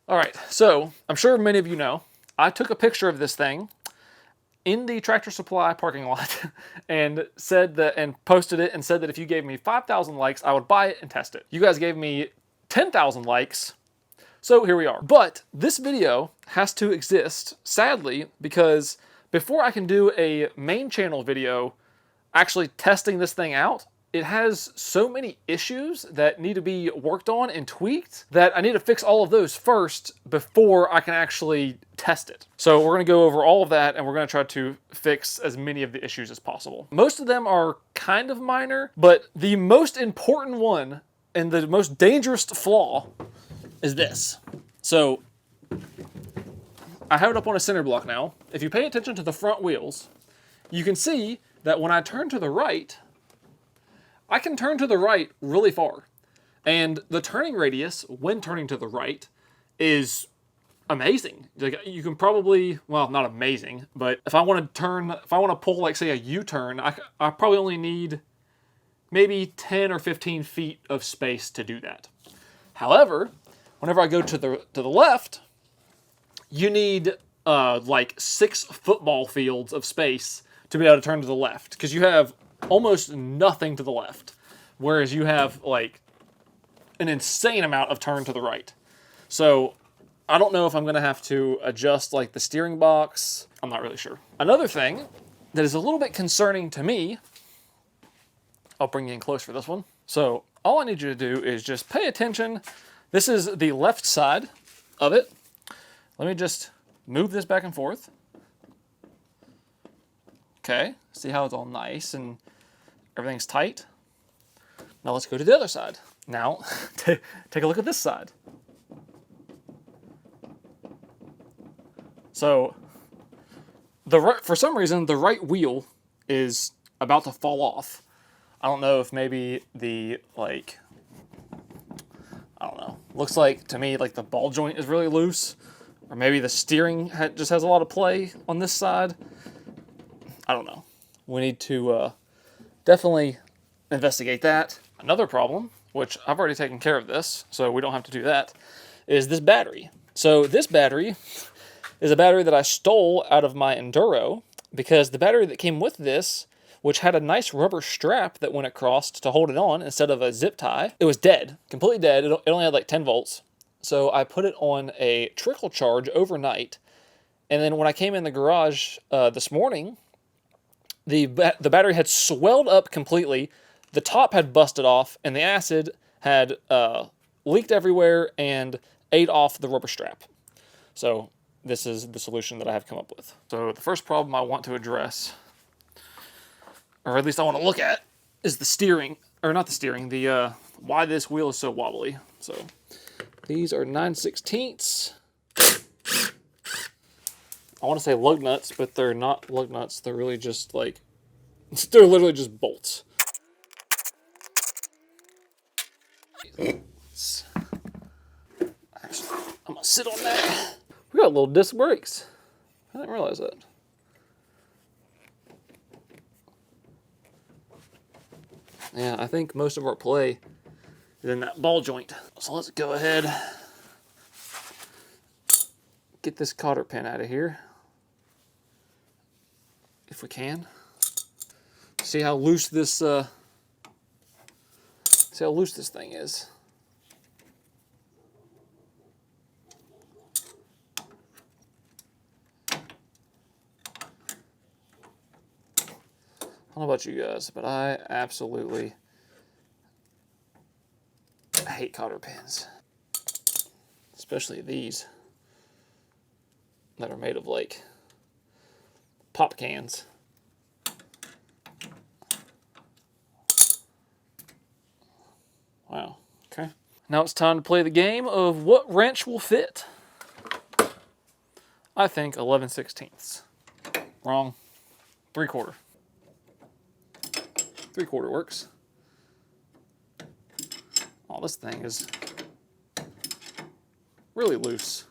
All right, so I'm sure many of you know, I took a picture of this thing in the Tractor Supply parking lot and said that, and posted it and said that if you gave me 5,000 likes, I would buy it and test it. You guys gave me 10,000 likes, so here we are. But this video has to exist, sadly, because before I can do a main channel video actually testing this thing out, it has so many issues that need to be worked on and tweaked that I need to fix all of those first before I can actually test it. So we're gonna go over all of that and we're gonna try to fix as many of the issues as possible. Most of them are kind of minor, but the most important one and the most dangerous flaw is this. So I have it up on a center block now. If you pay attention to the front wheels, you can see that when I turn to the right, I can turn to the right really far. And the turning radius when turning to the right is amazing. Like, you can probably, well, not amazing, but if I want to pull, like, say, a U-turn, I probably only need maybe 10 or 15 feet of space to do that. However, whenever I go to the left, you need like 6 football fields of space to be able to turn to the left, because you have almost nothing to the left, whereas you have like an insane amount of turn to the right. So I don't know if I'm going to have to adjust like the steering box. I'm not really sure. Another thing that is a little bit concerning to me, I'll bring you in close for this one. So all I need you to do is just pay attention. This is the left side of it. Let me just move this back and forth. Okay, see how it's all nice and everything's tight? Now let's go to the other side. Now, take a look at this side. So, for some reason, the right wheel is about to fall off. I don't know if maybe I don't know. Looks like, to me, like the ball joint is really loose. Or maybe the steering just has a lot of play on this side. I don't know. We need to definitely investigate that. Another problem, which I've already taken care of this, so we don't have to do that, is this battery. So this battery is a battery that I stole out of my Enduro, because the battery that came with this, which had a nice rubber strap that went across to hold it on instead of a zip tie, it was dead, completely dead. It only had like 10 volts. So I put it on a trickle charge overnight, and then when I came in the garage this morning, the battery had swelled up completely, the top had busted off, and the acid had leaked everywhere and ate off the rubber strap. So this is the solution that I have come up with. So the first problem I want to address, or at least I want to look at, is the steering, or not the steering, why this wheel is so wobbly. So these are 9/16. I want to say lug nuts, but they're not lug nuts. They're really just like, they're literally just bolts. Actually, I'm gonna sit on that. We got little disc brakes. I didn't realize that. Yeah, I think most of our play is in that ball joint. So let's go ahead, get this cotter pin out of here, if we can. See how loose this thing is. I don't know about you guys, but I absolutely hate cotter pins. Especially these that are made of like pop cans. Wow, okay. Now it's time to play the game of what wrench will fit. I think 11/16. Wrong. 3/4. 3/4 works. Oh, this thing is really loose.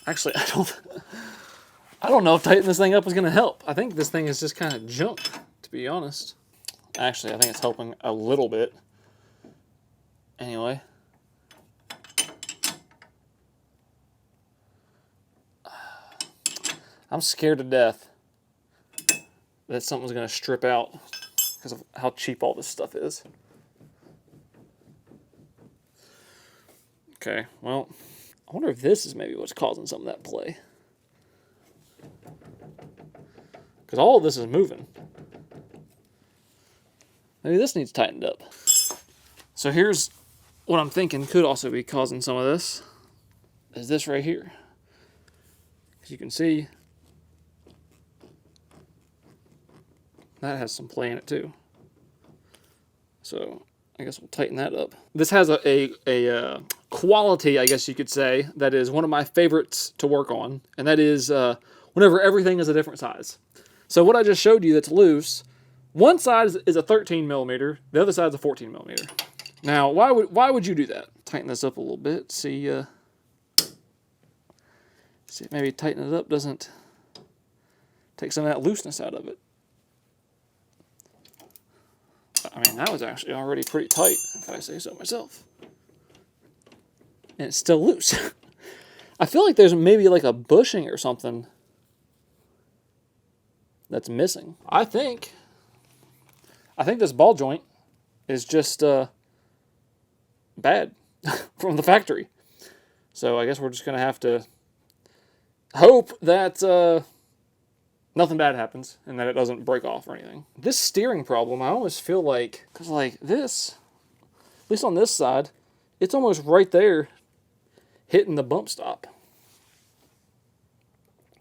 Actually, I don't know if tightening this thing up is going to help. I think this thing is just kind of junk, to be honest. Actually, I think it's helping a little bit. Anyway. I'm scared to death that something's going to strip out because of how cheap all this stuff is. Okay, well, I wonder if this is maybe what's causing some of that play. Because all of this is moving. Maybe this needs tightened up. So here's what I'm thinking could also be causing some of this. Is this right here. As you can see, that has some play in it too. So I guess we'll tighten that up. This has a quality, I guess you could say, that is one of my favorites to work on. And that is whenever everything is a different size. So what I just showed you that's loose, one side is a 13 millimeter, the other side is a 14 millimeter. Now, why would you do that? Tighten this up a little bit. See if maybe tightening it up doesn't take some of that looseness out of it. I mean, that was actually already pretty tight, if I say so myself. And it's still loose. I feel like there's maybe like a bushing or something that's missing. I think this ball joint is just bad from the factory. So I guess we're just going to have to hope that nothing bad happens and that it doesn't break off or anything. This steering problem, I almost feel like, because like this, at least on this side, it's almost right there hitting the bump stop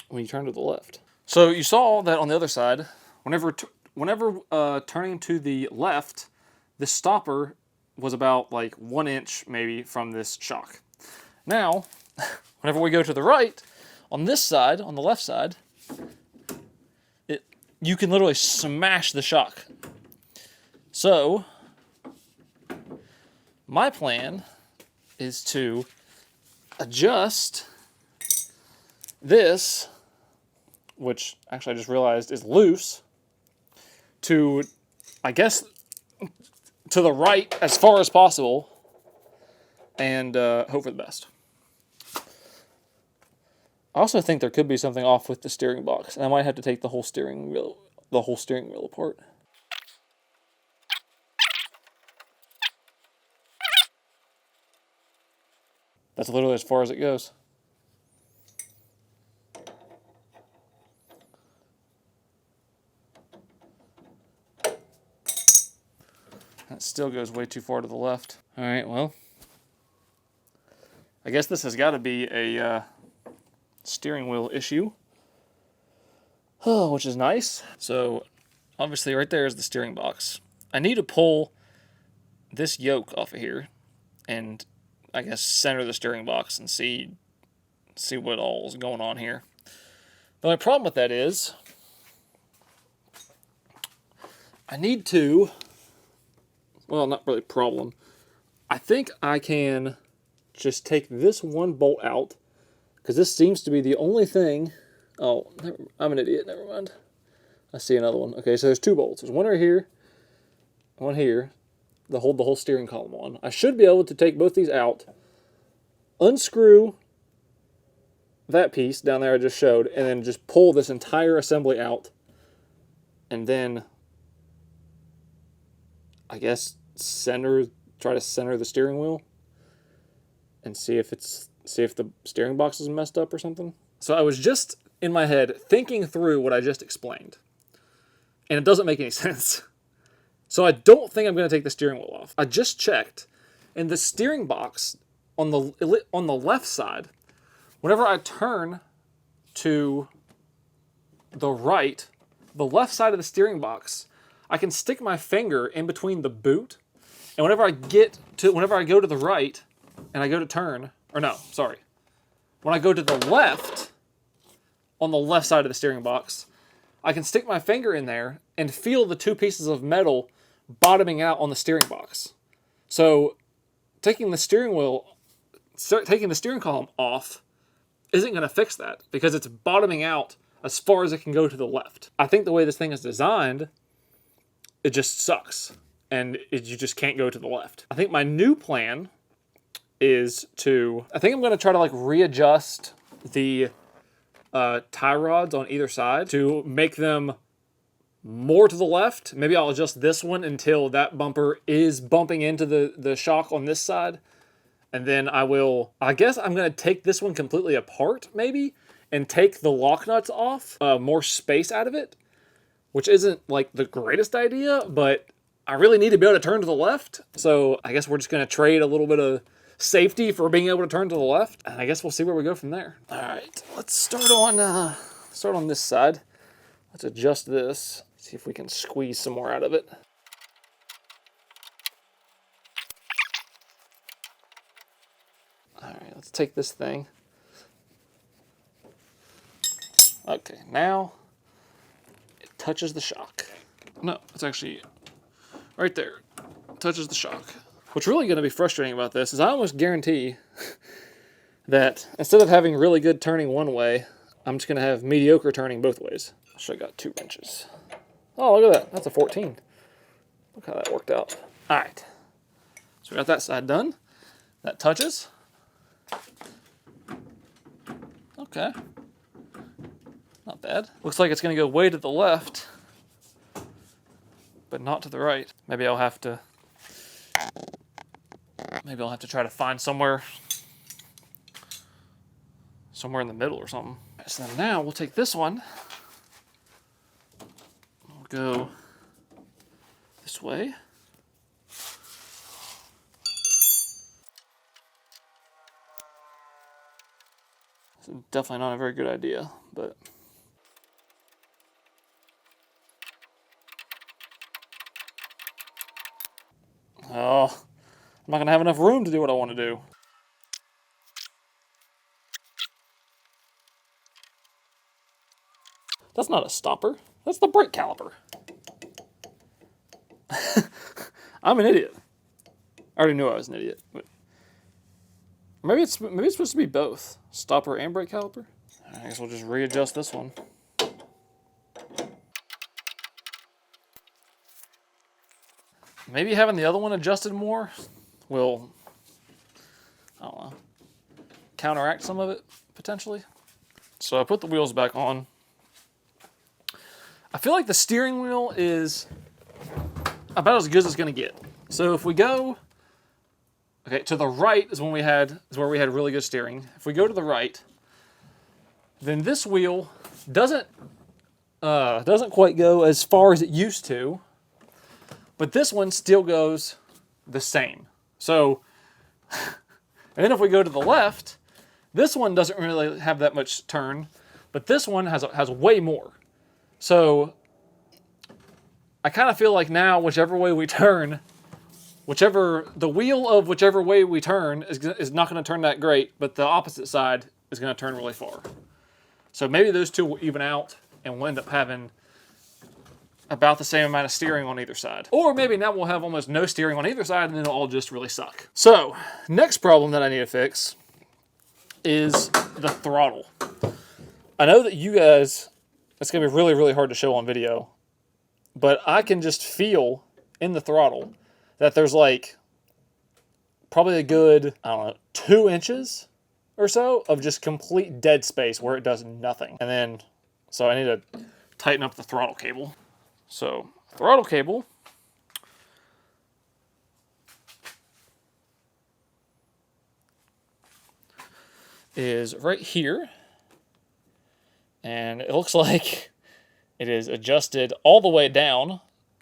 when you turn to the left. So you saw that on the other side, whenever turning to the left, this stopper was about like 1 inch maybe from this shock. Now, whenever we go to the right, on this side, on the left side, you can literally smash the shock. So, my plan is to adjust this, which actually I just realized is loose, to, I guess, to the right as far as possible, and hope for the best. I also think there could be something off with the steering box, and I might have to take the whole steering wheel apart. That's literally as far as it goes. That still goes way too far to the left. All right, well, I guess this has got to be a steering wheel issue, which is nice. So obviously right there is the steering box. I need to pull this yoke off of here and I guess center the steering box and see what all is going on here. The only problem with that is I need to, well, not really problem. I think I can just take this one bolt out, because this seems to be the only thing. Oh, I'm an idiot. Never mind. I see another one. Okay, so there's two bolts. There's one right here, one here, to hold the whole steering column on. I should be able to take both these out, unscrew that piece down there I just showed, and then just pull this entire assembly out, and then I guess try to center the steering wheel and see if the steering box is messed up or something. So I was just in my head thinking through what I just explained, and it doesn't make any sense. So I don't think I'm going to take the steering wheel off. I just checked, and the steering box on the left side, whenever I turn to the right, the left side of the steering box, I can stick my finger in between the boot, and whenever I go to the right and I go to turn, or no, sorry, when I go to the left, on the left side of the steering box, I can stick my finger in there and feel the two pieces of metal bottoming out on the steering box. So taking the steering column off isn't going to fix that, because it's bottoming out as far as it can go to the left. I think the way this thing is designed, it just sucks. and you just can't go to the left. I think my new plan is I think I'm going to try to like readjust the tie rods on either side to make them more to the left. Maybe I'll adjust this one until that bumper is bumping into the shock on this side. And then I guess I'm going to take this one completely apart maybe and take the lock nuts off, more space out of it, which isn't like the greatest idea, but I really need to be able to turn to the left. So I guess we're just going to trade a little bit of safety for being able to turn to the left. And I guess we'll see where we go from there. All right, let's start on this side. Let's adjust this. See if we can squeeze some more out of it. All right, let's take this thing. Okay, now it touches the shock. No, it's actually right there. It touches the shock. What's really going to be frustrating about this is I almost guarantee that instead of having really good turning one way, I'm just going to have mediocre turning both ways. I should have got 2 wrenches. Oh, look at that. That's a 14. Look how that worked out. All right. So we got that side done. That touches. Okay. Not bad. Looks like it's going to go way to the left, but not to the right. Maybe I'll have to try to find somewhere in the middle or something. So then now we'll take this one. We'll go this way. It's definitely not a very good idea, but oh, I'm not going to have enough room to do what I want to do. That's not a stopper. That's the brake caliper. I'm an idiot. I already knew I was an idiot. But maybe it's supposed to be both. Stopper and brake caliper. I guess we'll just readjust this one. Maybe having the other one adjusted more will, I don't know, counteract some of it, potentially. So I put the wheels back on. I feel like the steering wheel is about as good as it's going to get. So if we go, okay, to the right is where we had really good steering. If we go to the right, then this wheel doesn't quite go as far as it used to, but this one still goes the same. So, and then if we go to the left, this one doesn't really have that much turn, but this one has way more. So I kind of feel like now whichever way we turn, the wheel of whichever way we turn is not going to turn that great, but the opposite side is going to turn really far. So maybe those two will even out and we'll end up having about the same amount of steering on either side. Or maybe now we'll have almost no steering on either side and then it'll all just really suck. So next problem that I need to fix is the throttle. I know that you guys, it's going to be really, really hard to show on video, but I can just feel in the throttle that there's like probably a good, I don't know, 2 inches or so of just complete dead space where it does nothing. And then, so I need to tighten up the throttle cable. So throttle cable is right here. And it looks like it is adjusted all the way down.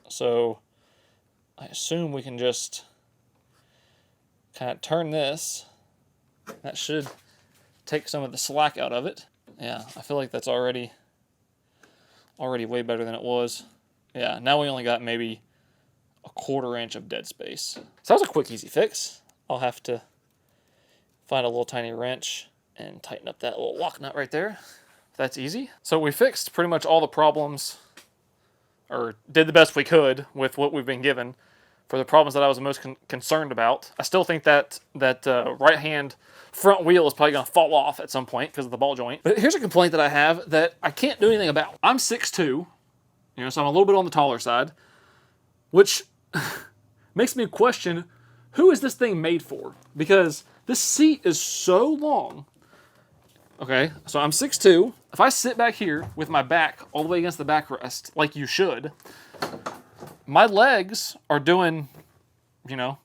So I assume we can just kind of turn this. That should take some of the slack out of it. Yeah, I feel like that's already way better than it was. Yeah, now we only got maybe a 1/4 inch of dead space. So that was a quick, easy fix. I'll have to find a little tiny wrench and tighten up that little lock nut right there. That's easy. So we fixed pretty much all the problems, or did the best we could with what we've been given for the problems that I was the most concerned about. I still think that right-hand front wheel is probably going to fall off at some point because of the ball joint. But here's a complaint that I have that I can't do anything about. I'm 6'2", so I'm a little bit on the taller side, which makes me question, who is this thing made for? Because this seat is so long. Okay, so I'm 6'2". If I sit back here with my back all the way against the backrest, like you should, my legs are doing, you know,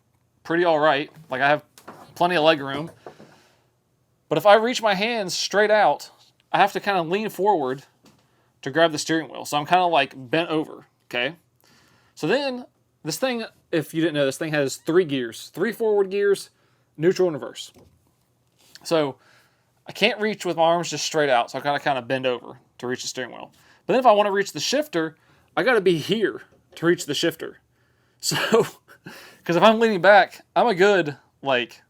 pretty all right. Like I have plenty of leg room. But if I reach my hands straight out, I have to kind of lean forward to grab the steering wheel. So I'm kind of like bent over, okay? So then this thing, if you didn't know, this thing has 3 gears, 3 forward gears, neutral and reverse. So I can't reach with my arms just straight out. So I kind of bend over to reach the steering wheel. But then if I want to reach the shifter, I got to be here to reach the shifter. So, because if I'm leaning back, I'm a good, like,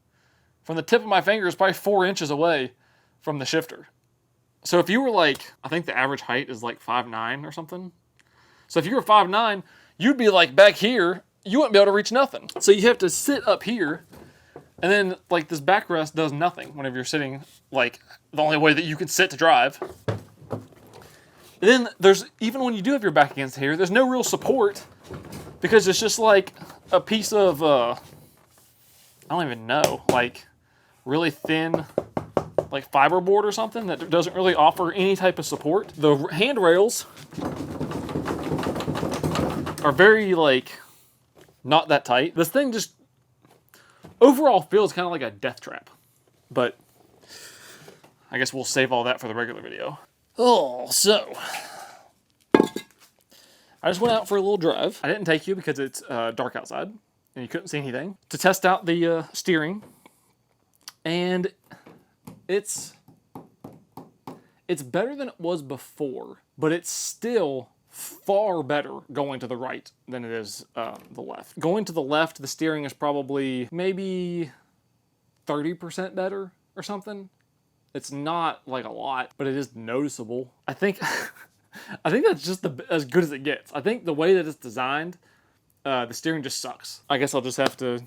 from the tip of my fingers, probably 4 inches away from the shifter. So if you were like, I think the average height is like 5'9" or something. So if you were 5'9", you'd be like back here, you wouldn't be able to reach nothing. So you have to sit up here, and then like this backrest does nothing whenever you're sitting, like the only way that you can sit to drive. And then there's, even when you do have your back against here, there's no real support because it's just like a piece of, I don't even know, like really thin, like fiberboard or something that doesn't really offer any type of support. The handrails are very like not that tight. This thing just overall feels kind of like a death trap, but I guess we'll save all that for the regular video. Oh, so I just went out for a little drive. I didn't take you because it's dark outside and you couldn't see anything, to test out the steering, and it's better than it was before, but it's still far better going to the right than it is the left. Going to the left, the steering is probably maybe 30% better or something. It's not like a lot, but it is noticeable. I think that's just as good as it gets. I think the way that it's designed, the steering just sucks. I guess I'll just have to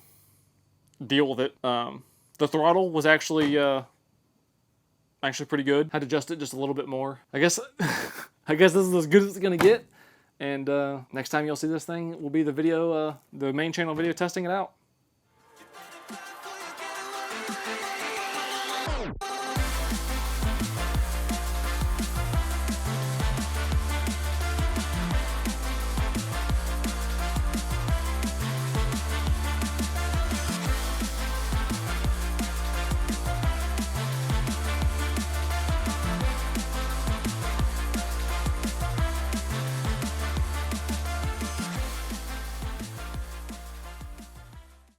deal with it. The throttle was actually pretty good. Had to adjust it just a little bit more. I guess this is as good as it's gonna get. And next time you'll see this thing will be the video, the main channel video testing it out.